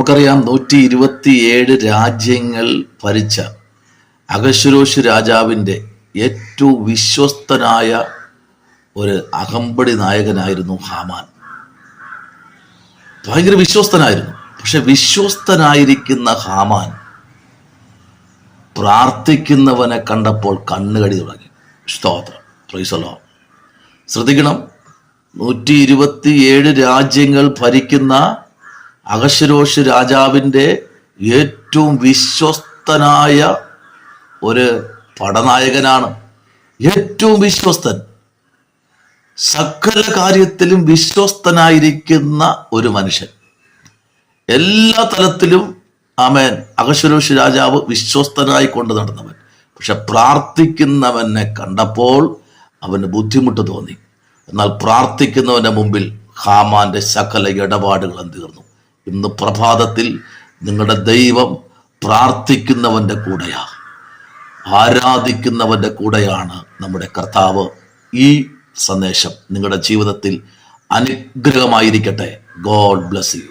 നമുക്കറിയാം 127 രാജ്യങ്ങൾ ഭരിച്ച അഹശ്വേരോശ് രാജാവിൻ്റെ ഏറ്റവും വിശ്വസ്തനായ ഒരു അകമ്പടി നായകനായിരുന്നു ഹാമാൻ. ഭയങ്കര വിശ്വസ്തനായിരുന്നു. പക്ഷെ വിശ്വസ്തനായിരിക്കുന്ന ഹാമാൻ പ്രാർത്ഥിക്കുന്നവനെ കണ്ടപ്പോൾ കണ്ണുകടി തുടങ്ങി. സ്തോത്രം, പ്രൈസ് ദി ലോർഡ്. ശ്രദ്ധിക്കണം, 127 രാജ്യങ്ങൾ ഭരിക്കുന്ന അഹശ്വേരോശ് രാജാവിൻ്റെ ഏറ്റവും വിശ്വസ്തനായ ഒരു പടനായകനാണ്. ഏറ്റവും വിശ്വസ്തൻ, സകല കാര്യത്തിലും വിശ്വസ്തനായിരിക്കുന്ന ഒരു മനുഷ്യൻ. എല്ലാ തലത്തിലും ആമേൻ അഹശ്വേരോശ് രാജാവ് വിശ്വസ്തനായി കൊണ്ട് നടന്നവൻ. പക്ഷെ പ്രാർത്ഥിക്കുന്നവനെ കണ്ടപ്പോൾ അവന് ബുദ്ധിമുട്ട് തോന്നി. എന്നാൽ പ്രാർത്ഥിക്കുന്നവന്റെ മുമ്പിൽ ഹാമാന്റെ സകല ഇടപാടുകളും തീർന്നു. ഇന്ന് പ്രഭാതത്തിൽ നിങ്ങളുടെ ദൈവം പ്രാർത്ഥിക്കുന്നവന്റെ കൂടെയാ, ആരാധിക്കുന്നവന്റെ കൂടെയാണ് നമ്മുടെ കർത്താവ്. ഈ സന്ദേശം നിങ്ങളുടെ ജീവിതത്തിൽ അനുഗ്രഹമായിരിക്കട്ടെ. God bless you.